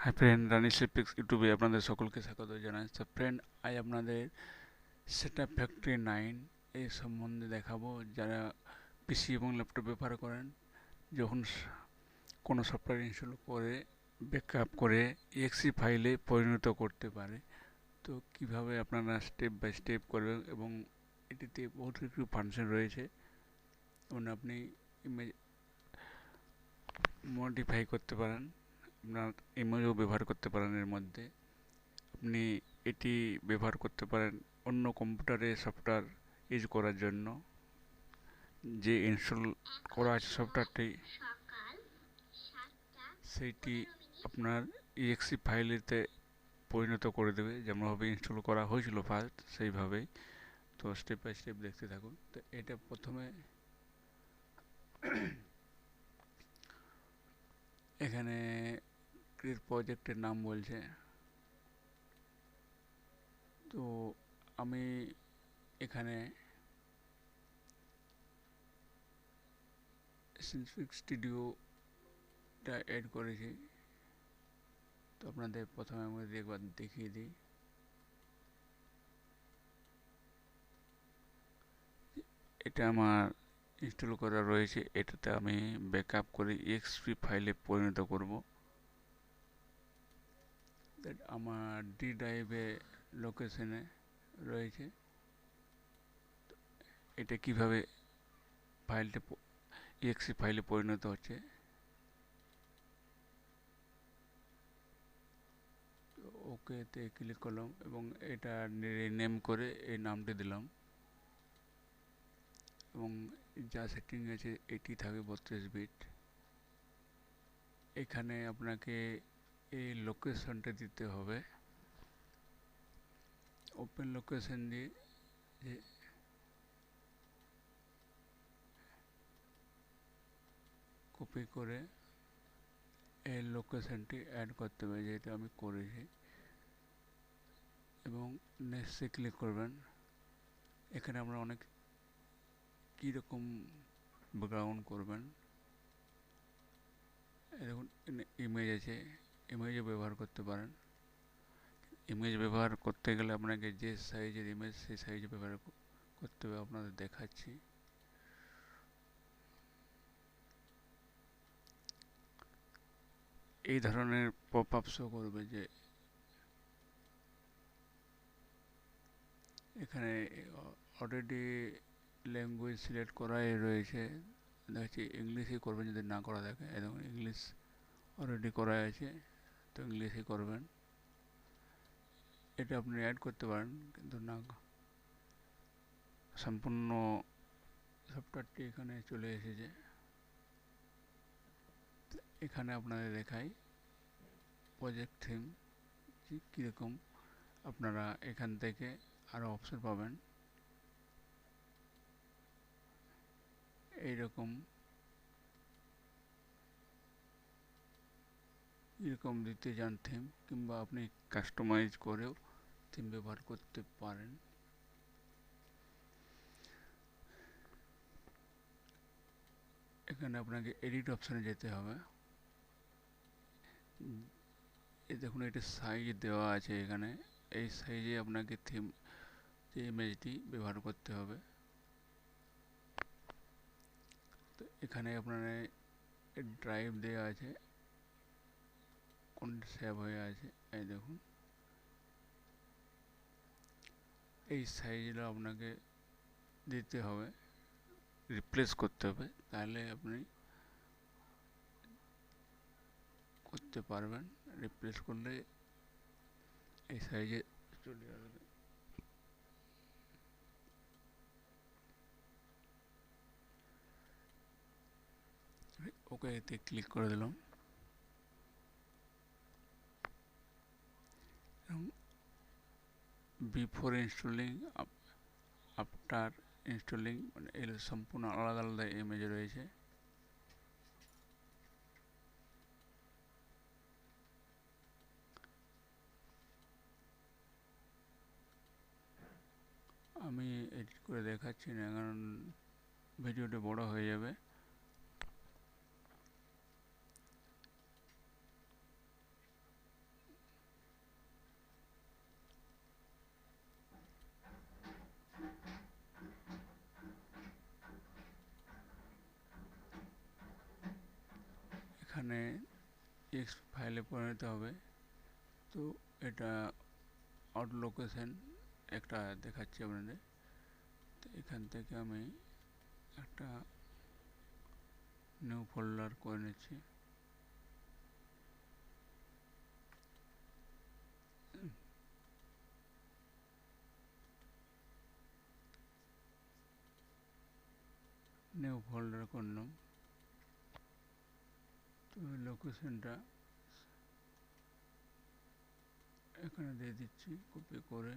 Hi friend, রানি সিপিক্স ইউটিউবে আপনাদের সকলকে স্বাগত জানাই। তো ফ্রেন্ড, আজ আপনাদের সেটআপ ফ্যাক্টরি 9 এই সম্বন্ধে দেখাবো। যারা পিসি এবং ল্যাপটপ ব্যবহার করেন, যখন কোনো সফটওয়্যার ইনস্টল করে ব্যাকআপ করে এক্সি ফাইলে পরিণত করতে পারে, তো কিভাবে আপনারা স্টেপ বাই স্টেপ করবেন। এবং এটিতে বহুত কিছু ফাংশন রয়েছে, যেমন আপনি ইমেজ মডিফাই করতে পারেন, আপনার ইমেজও ব্যবহার করতে পারেন। এর মধ্যে আপনি এটি ব্যবহার করতে পারেন অন্য কম্পিউটারে সফটওয়্যার ইউজ করার জন্য। যে ইনস্টল করা আছে সফটওয়্যারটি, সেইটি আপনার ইএক্সি ফাইলেতে পরিণত করে দেবে, যেমনভাবে ইনস্টল করা হয়েছিল ফার্স্ট সেইভাবেই। তো স্টেপ বাই স্টেপ দেখতে থাকুন। তো এটা প্রথমে এখানে ক্রিয়েট প্রজেক্টের নাম বলছে। তো আমি এখানে সিনফিক্স স্টুডিওটা অ্যাড করেছি। তো আপনাদের প্রথমে আমি একবার দেখিয়ে দিই। এটা আমার ইনস্টল করা রয়েছে, এটাতে আমি ব্যাকআপ করে এক্সপি ফাইলে পরিণত করব। আমার ডি ড্রাইভে লোকেশনে রয়েছে। এটা কিভাবে ফাইলটা এক্সি ফাইলে পরিণত হচ্ছে, ওকেতে ক্লিক করলাম এবং এটা নেম করে এই নামটি দিলাম। এবং যা সেটিং আছে এটি থাকে 32 বিট। এখানে আপনাকে এই লোকেশনটা দিতে হবে। ওপেন লোকেশন দিয়ে কপি করে এই লোকেশনটি অ্যাড করতে হবে, যেটা আমি করেছি। এবং নেক্সটে ক্লিক করবেন। এখানে আমরা অনেক কীরকম ব্যাকগ্রাউন্ড করবেন, দেখুন ইমেজ আছে, ইমেজও ব্যবহার করতে পারেন। ইমেজ ব্যবহার করতে গেলে আপনাকে যে সাইজের ইমেজ সেই সাইজে ব্যবহার করতে হবে। আপনাদের দেখাচ্ছি। এই ধরনের পপ আপ শো করবে যে এখানে অলরেডি ল্যাঙ্গুয়েজ সিলেক্ট করাই রয়েছে। দেখছি ইংলিশই করবেন, যদি না করা থাকে। দেখুন ইংলিশ অলরেডি করা আছে, তো ইংলিশই করবেন। এটা আপনি অ্যাড করতে পারেন, কিন্তু না, সম্পূর্ণ সফটওয়্যারটি এখানে চলে এসেছে। এখানে আপনাদের দেখাই প্রজেক্ট থিম কীরকম। আপনারা এখান থেকে আরও অপশন পাবেন। এইরকম এরকম দিতে যান থিম, কিংবা আপনি কাস্টমাইজ করেও থিম ব্যবহার করতে পারেন। এখানে আপনাকে এডিট অপশানে যেতে হবে। এই দেখুন, এটা সাইজ দেওয়া আছে এখানে। এই সাইজে আপনাকে থিম যে ইমেজটি ব্যবহার করতে হবে। তো এখানে আপনার ড্রাইভ দেওয়া আছে, কোন সেভ হয়ে আছে। এই দেখুন, এই সাইজটা আপনাকে দিতে হবে, রিপ্লেস করতে হবে, তাহলে আপনি করতে পারবেন। রিপ্লেস করলে এই সাইজে চলে আসবে। ওকে, এতে ক্লিক করে দিলাম। বিফোর ইনস্টলিং, আফটার ইনস্টলিং, মানে এর সম্পূর্ণ আলাদা আলাদা ইমেজ রয়েছে। আমি এডিট করে দেখাচ্ছি না, কারণ ভিডিওটা বড় হয়ে যাবে। টেক্সট ফাইলে পরিণত হবে। তো এটা আউট লোকেশন একটা দেখাচ্ছি আপনাদের। তো এখান থেকে আমি একটা নিউ ফোল্ডার করে নিচ্ছি। নিউ ফোল্ডার করলাম। তো লোকেশনটা এখানে দিয়ে দিচ্ছি কপি করে।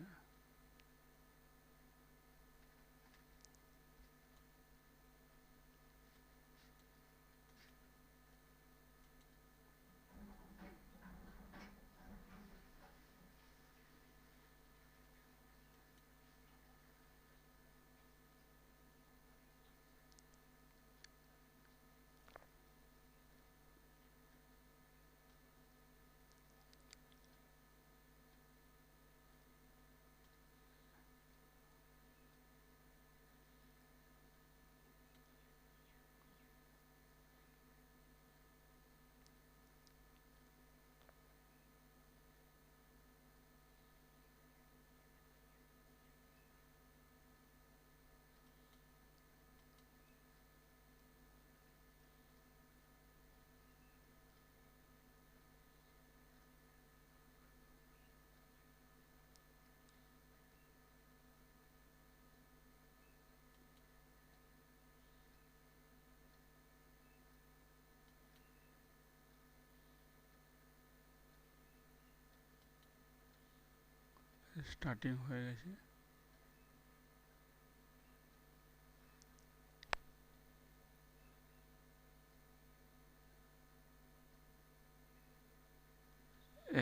স্টার্টিং হয়ে গেছে।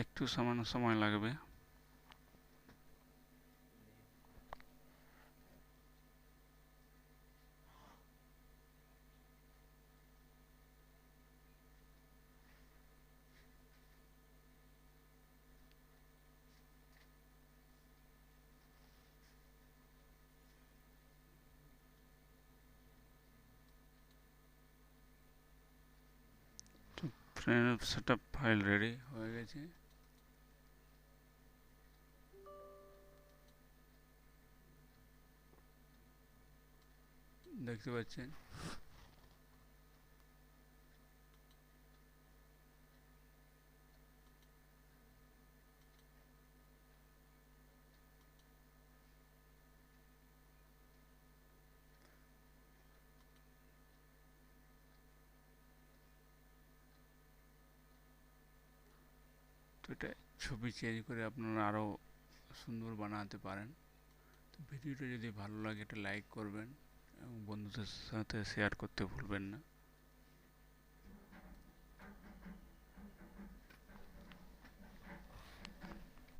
একটু সামান্য সময় লাগবে। ফ্রেন্ড সেটআপ ফাইল রেডি হয়ে গেছে। দেখতে পাচ্ছেন তো এটা ছবি চেঞ্জ করে আপনারা আরও সুন্দর বানাতে পারেন। তো ভিডিওটা যদি ভালো লাগে এটা লাইক করবেন এবং বন্ধুদের সাথে শেয়ার করতে ভুলবেন না।